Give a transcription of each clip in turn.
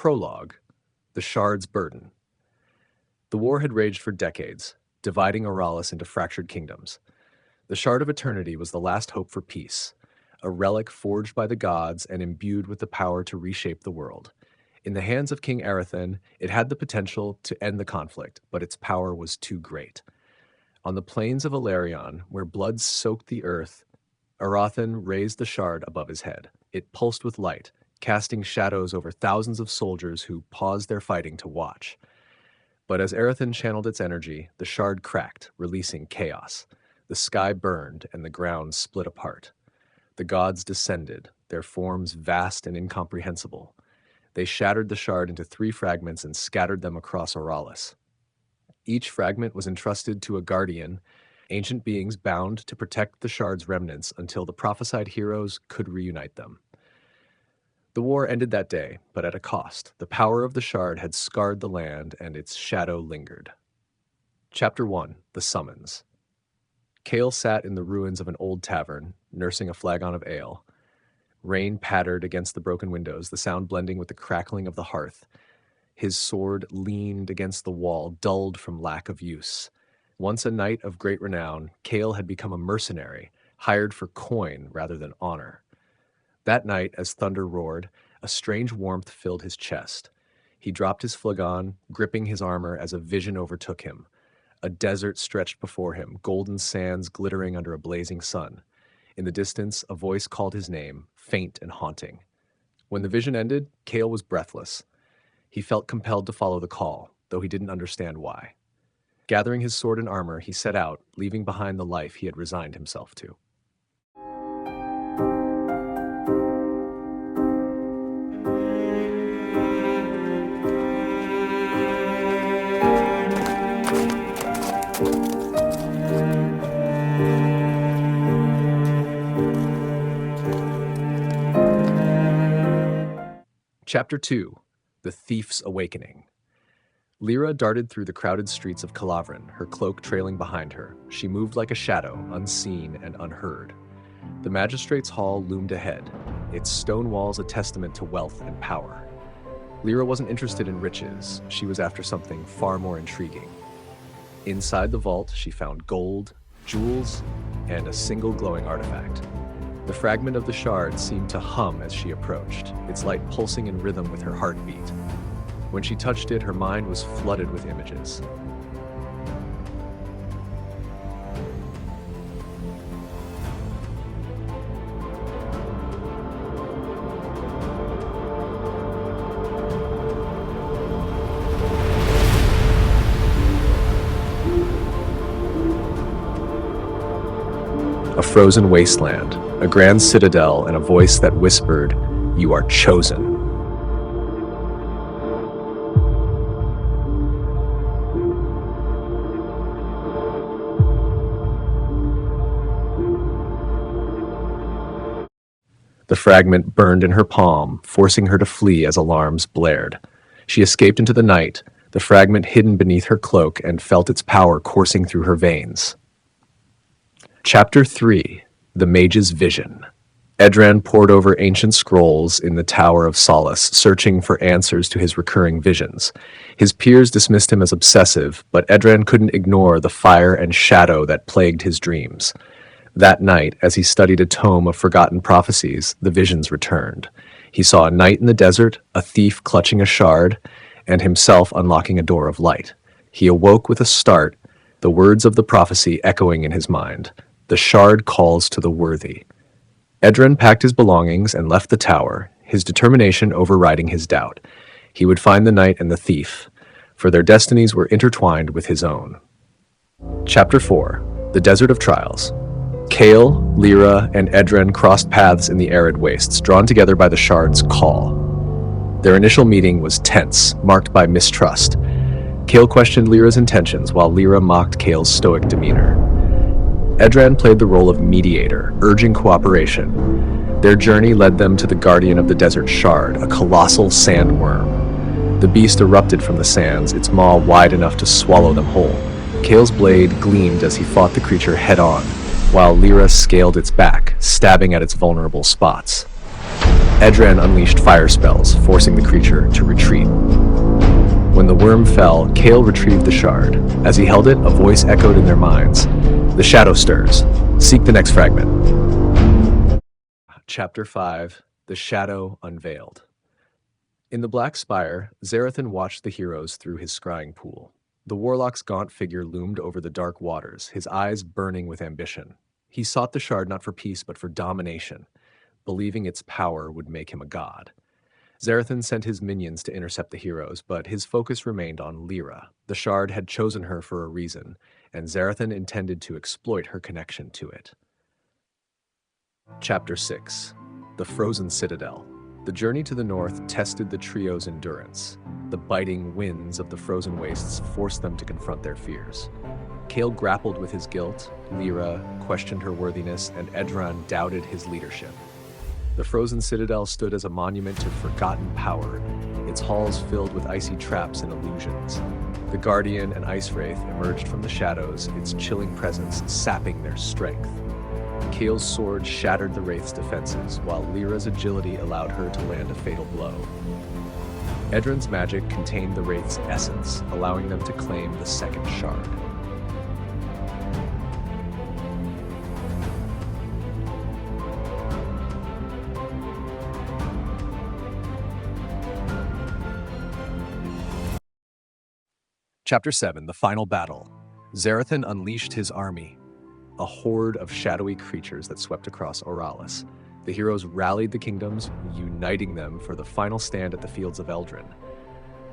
Prologue: The Shard's Burden. The war had raged for decades, dividing Auralis into fractured kingdoms. The Shard of Eternity was the last hope for peace, a relic forged by the gods and imbued with the power to reshape the world. In the hands of King Zarathen, it had the potential to end the conflict, but its power was too great. On the plains of Alarion, where blood soaked the earth, Zarathen raised the shard above his head. It pulsed with light, casting shadows over thousands of soldiers who paused their fighting to watch. But as Zarathen channeled its energy, the shard cracked, releasing chaos. The sky burned, and the ground split apart. The gods descended, their forms vast and incomprehensible. They shattered the shard into 3 fragments and scattered them across Auralis. Each fragment was entrusted to a guardian, ancient beings bound to protect the shard's remnants until the prophesied heroes could reunite them. The war ended that day, but at a cost. The power of the shard had scarred the land, and its shadow lingered. Chapter 1: The Summons. Kael sat in the ruins of an old tavern, nursing a flagon of ale. Rain pattered against the broken windows, the sound blending with the crackling of the hearth. His sword leaned against the wall, dulled from lack of use. Once a knight of great renown, Kael had become a mercenary, hired for coin rather than honor. That night, as thunder roared, a strange warmth filled his chest. He dropped his flagon, gripping his armor as a vision overtook him. A desert stretched before him, golden sands glittering under a blazing sun. In the distance, a voice called his name, faint and haunting. When the vision ended, Kael was breathless. He felt compelled to follow the call, though he didn't understand why. Gathering his sword and armor, he set out, leaving behind the life he had resigned himself to. Chapter 2: The Thief's Awakening. Lira darted through the crowded streets of Calavrin, her cloak trailing behind her. She moved like a shadow, unseen and unheard. The magistrate's hall loomed ahead, its stone walls a testament to wealth and power. Lira wasn't interested in riches. She was after something far more intriguing. Inside the vault, she found gold, jewels, and a single glowing artifact. The fragment of the shard seemed to hum as she approached, its light pulsing in rhythm with her heartbeat. When she touched it, her mind was flooded with images. A frozen wasteland, a grand citadel, and a voice that whispered, "You are chosen." The fragment burned in her palm, forcing her to flee as alarms blared. She escaped into the night, the fragment hidden beneath her cloak, and felt its power coursing through her veins. Chapter 3: The Mage's Vision. Edran pored over ancient scrolls in the Tower of Solace, searching for answers to his recurring visions. His peers dismissed him as obsessive, but Edran couldn't ignore the fire and shadow that plagued his dreams. That night, as he studied a tome of forgotten prophecies, the visions returned. He saw a knight in the desert, a thief clutching a shard, and himself unlocking a door of light. He awoke with a start, the words of the prophecy echoing in his mind. The shard calls to the worthy. Edran packed his belongings and left the tower, his determination overriding his doubt. He would find the knight and the thief, for their destinies were intertwined with his own. Chapter 4: The Desert of Trials. Kael, Lira, and Edran crossed paths in the arid wastes, drawn together by the shard's call. Their initial meeting was tense, marked by mistrust. Kael questioned Lira's intentions, while Lira mocked Kael's stoic demeanor. Edran played the role of mediator, urging cooperation. Their journey led them to the guardian of the desert shard, a colossal sandworm. The beast erupted from the sands, its maw wide enough to swallow them whole. Kael's blade gleamed as he fought the creature head-on, while Lira scaled its back, stabbing at its vulnerable spots. Edran unleashed fire spells, forcing the creature to retreat. When the worm fell, Kael retrieved the shard. As he held it, a voice echoed in their minds. The shadow stirs. Seek the next fragment. Chapter 5. The Shadow Unveiled. In the Black Spire, Zarathen watched the heroes through his scrying pool. The warlock's gaunt figure loomed over the dark waters, his eyes burning with ambition. He sought the shard not for peace, but for domination, believing its power would make him a god. Zarathen sent his minions to intercept the heroes, but his focus remained on Lira. The shard had chosen her for a reason, and Zarathen intended to exploit her connection to it. Chapter 6. The Frozen Citadel. The journey to the north tested the trio's endurance. The biting winds of the frozen wastes forced them to confront their fears. Kael grappled with his guilt, Lira questioned her worthiness, and Edran doubted his leadership. The frozen citadel stood as a monument to forgotten power, its halls filled with icy traps and illusions. The Guardian and Ice Wraith emerged from the shadows, its chilling presence sapping their strength. Kael's sword shattered the Wraith's defenses, while Lira's agility allowed her to land a fatal blow. Edran's magic contained the Wraith's essence, allowing them to claim the second shard. Chapter 7. The Final Battle. Zarathen unleashed his army, a horde of shadowy creatures that swept across Auralis. The heroes rallied the kingdoms, uniting them for the final stand at the fields of Edran.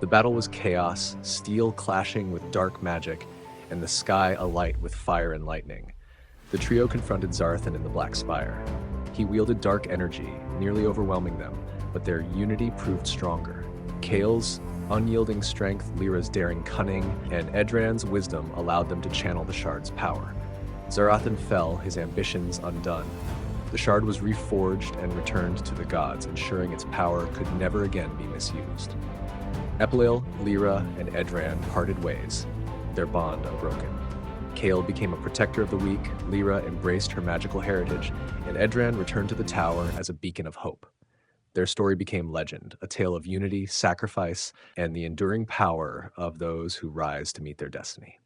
The battle was chaos, steel clashing with dark magic, and the sky alight with fire and lightning. The trio confronted Zarathen in the Black Spire. He wielded dark energy, nearly overwhelming them, but their unity proved stronger. Kael's unyielding strength, Lira's daring cunning, and Edran's wisdom allowed them to channel the shard's power. Zarathen fell, his ambitions undone. The shard was reforged and returned to the gods, ensuring its power could never again be misused. Epilil, Lira, and Edran parted ways, their bond unbroken. Kael became a protector of the weak, Lira embraced her magical heritage, and Edran returned to the tower as a beacon of hope. Their story became legend, a tale of unity, sacrifice, and the enduring power of those who rise to meet their destiny.